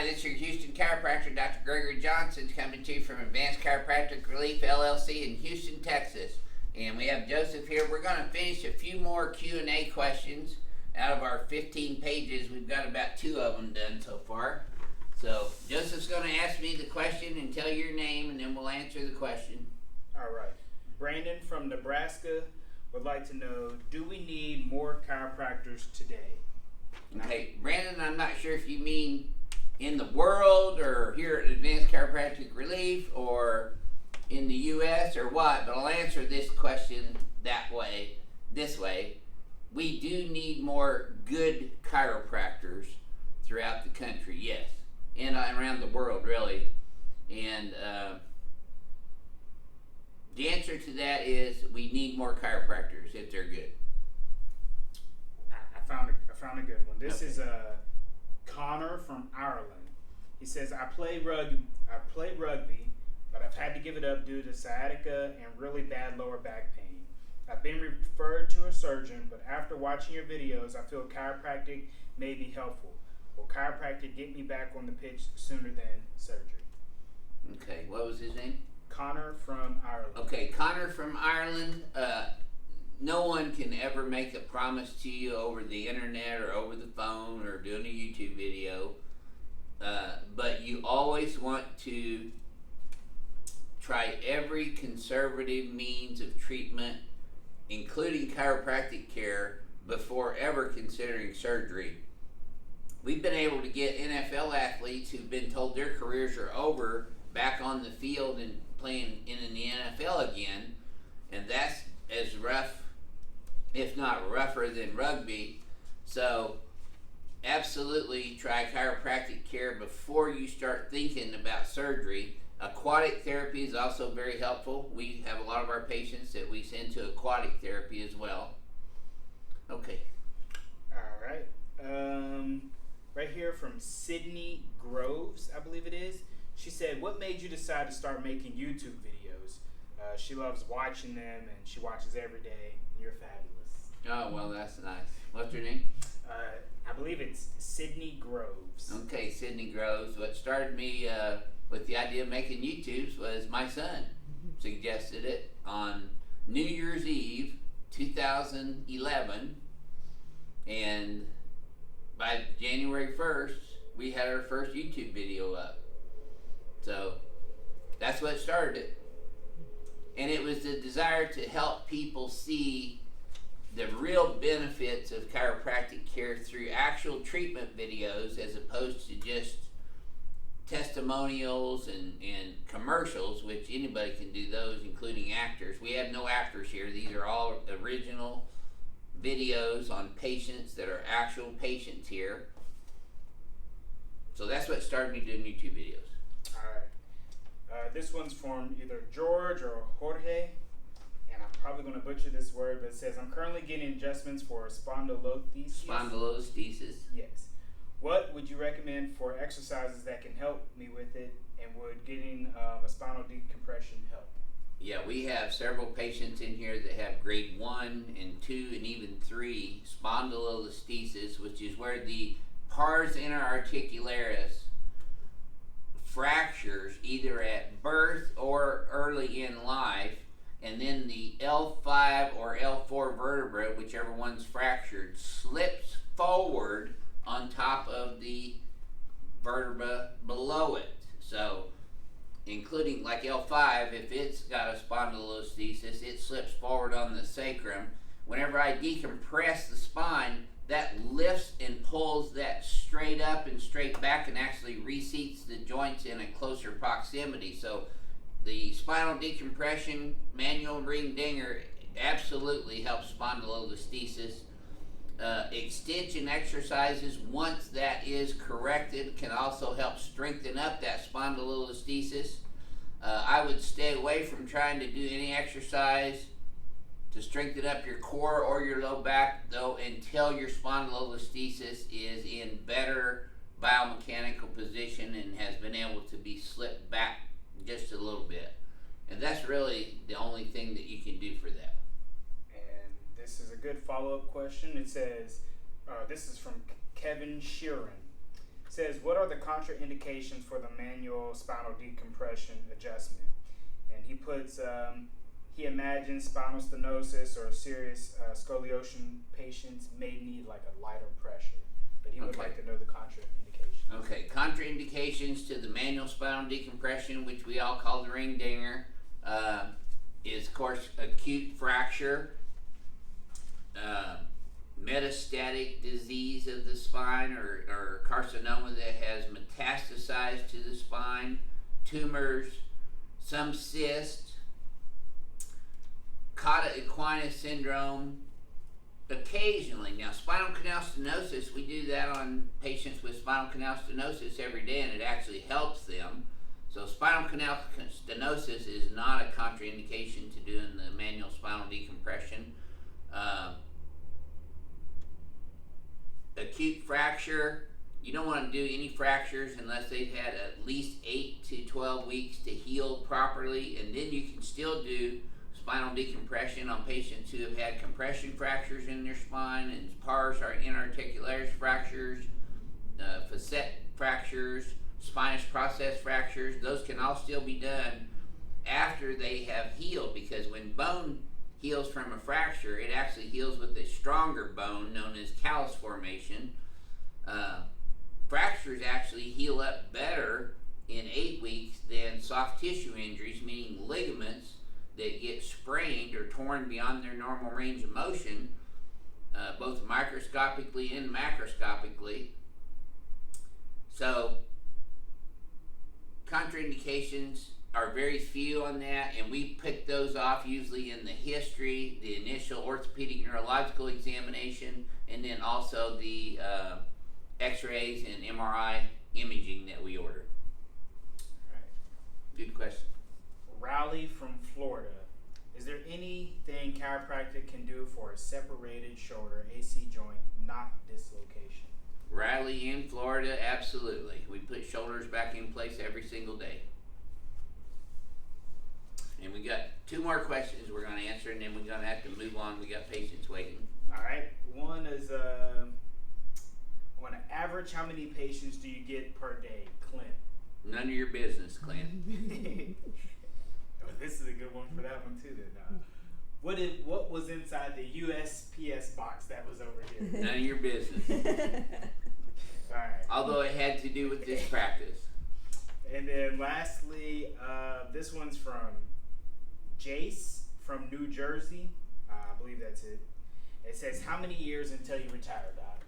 Hi, this is your Houston chiropractor, Dr. Gregory Johnson, coming to you from Advanced Chiropractic Relief, LLC in Houston, Texas. And we have Joseph here. We're going to finish a few more Q&A questions. Out of our 15 pages, we've got about 2 of them done so far. So Joseph's going to ask me the question and tell your name, and then we'll answer the question. All right. Brandon from Nebraska would like to know, do we need more chiropractors today? Okay, Brandon, I'm not sure if you mean in the world or here at Advanced Chiropractic Relief or in the U.S. or what, but I'll answer this question this way. We do need more good chiropractors throughout the country, yes, and around the world, really. And the answer to that is we need more chiropractors if they're good. I found a good one. This is Connor from Ireland. He says, I play rugby, but I've had to give it up due to sciatica and really bad lower back pain. I've been referred to a surgeon, but after watching your videos, I feel chiropractic may be helpful. Will chiropractic get me back on the pitch sooner than surgery? Okay, what was his name? Connor from Ireland. Okay, Connor from Ireland. No one can ever make a promise to you over the internet or over the phone or doing a YouTube video, but you always want to try every conservative means of treatment, including chiropractic care, before ever considering surgery. We've been able to get NFL athletes who've been told their careers are over back on the field and playing in the NFL again, and that's as rough, if not rougher, than rugby. So absolutely try chiropractic care before you start thinking about surgery. Aquatic therapy is also very helpful. We have a lot of our patients that we send to aquatic therapy as well. Okay. All right. Right here from Sydney Groves, I believe it is. She said, what made you decide to start making YouTube videos? She loves watching them, and she watches every day. You're fabulous. Oh, well, that's nice. What's your name? I believe it's Sydney Groves. Okay, Sydney Groves. What started me with the idea of making YouTubes was my son suggested it on New Year's Eve 2011, and by January 1st we had our first YouTube video up. So that's what started it, and it was the desire to help people see the real benefits of chiropractic care through actual treatment videos as opposed to just testimonials and commercials, which anybody can do those, including actors. We have no actors here. These are all original videos on patients that are actual patients here. So that's what started me doing YouTube videos. All right. This one's from either George or Jorge, and I'm probably going to butcher this word, but it says, I'm currently getting adjustments for spondylolisthesis. Spondylolisthesis. Yes. What would you recommend for exercises that can help me with it, and would getting a spinal decompression help? Yeah, we have several patients in here that have grade 1 and 2 and even 3 spondylolisthesis, which is where the pars interarticularis fractures either at birth or early in life, and then the L5 or L4 vertebra, whichever one's fractured, slips forward on top of the vertebra below it. So including like L5, if it's got a spondylolisthesis, it slips forward on the sacrum. Whenever I decompress the spine, that lifts and pulls that straight up and straight back and actually reseats the joints in a closer proximity. So the spinal decompression manual ring dinger absolutely helps spondylolisthesis. Extension exercises, once that is corrected, can also help strengthen up that spondylolisthesis. I would stay away from trying to do any exercise to strengthen up your core or your low back, though, until your spondylolisthesis is in better biomechanical position and has been able to be slipped back just a little bit. And that's really the only thing that you can do for that. And this is a good follow-up question. It says, this is from Kevin Sheeran. says, what are the contraindications for the manual spinal decompression adjustment? And he puts, he imagines spinal stenosis or serious scoliosis patients may need like a lighter pressure, but he would like to know the contraindications. Okay, contraindications to the manual spinal decompression, which we all call the ring dinger, is of course acute fracture, metastatic disease of the spine or carcinoma that has metastasized to the spine, tumors, some cysts, cauda equina syndrome, occasionally. Now, spinal canal stenosis, we do that on patients with spinal canal stenosis every day, and it actually helps them. So spinal canal stenosis is not a contraindication to doing the manual spinal decompression. Acute fracture, you don't want to do any fractures unless they've had at least 8 to 12 weeks to heal properly, and then you can still do spinal decompression on patients who have had compression fractures in their spine, and pars or interarticularis fractures, facet fractures, spinous process fractures. Those can all still be done after they have healed, because when bone heals from a fracture, it actually heals with a stronger bone known as callus formation. Fractures actually heal up better in 8 weeks than soft tissue injuries, meaning ligaments that get sprained or torn beyond their normal range of motion, both microscopically and macroscopically. So contraindications are very few on that, and we pick those off usually in the history, the initial orthopedic neurological examination, and then also the x-rays and MRI imaging that we order. Right. Good question. Raleigh from Florida. Is there anything chiropractic can do for a separated shoulder AC joint, not dislocation? Raleigh in Florida, absolutely. We put shoulders back in place every single day. And we got 2 more questions we're going to answer, and then we're going to have to move on. We got patients waiting. All right. One is, on average, how many patients do you get per day, Clint? None of your business, Clint. Oh, this is a good one for that one too. Then, what was inside the USPS box that was over here? None of your business. All right. Although it had to do with this practice. And then lastly, this one's from Jace from New Jersey. I believe that's it. It says, how many years until you retire, Doc?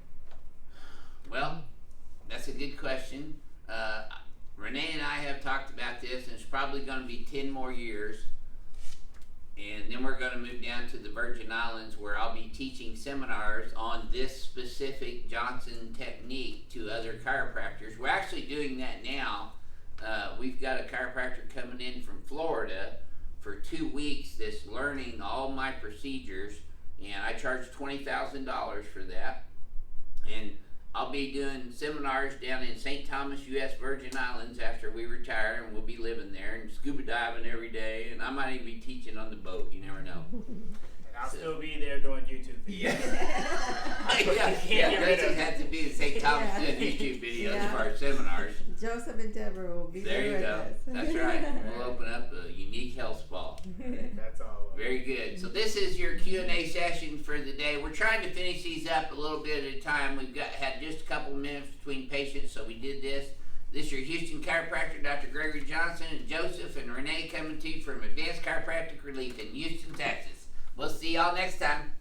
Well, that's a good question. Renee and I have talked about this, and it's probably going to be 10 more years. And then we're going to move down to the Virgin Islands, where I'll be teaching seminars on this specific Johnson technique to other chiropractors. We're actually doing that now. We've got a chiropractor coming in from Florida for 2 weeks that's learning all my procedures, and I charge $20,000 for that. And I'll be doing seminars down in St. Thomas, U.S. Virgin Islands after we retire, and we'll be living there and scuba diving every day, and I might even be teaching on the boat. You never know. And I'll still be there doing YouTube videos. Yeah, doesn't have to be the St. Thomas doing YouTube videos for our seminars. Joseph and Deborah will be there. There you go. That's right. We'll open up a unique health spa. That's all. Very good. So this is your Q&A session for the day. We're trying to finish these up a little bit at a time. We've had just a couple minutes between patients, so we did this. This is your Houston chiropractor, Dr. Gregory Johnson, and Joseph and Renee coming to you from Advanced Chiropractic Relief in Houston, Texas. We'll see y'all next time.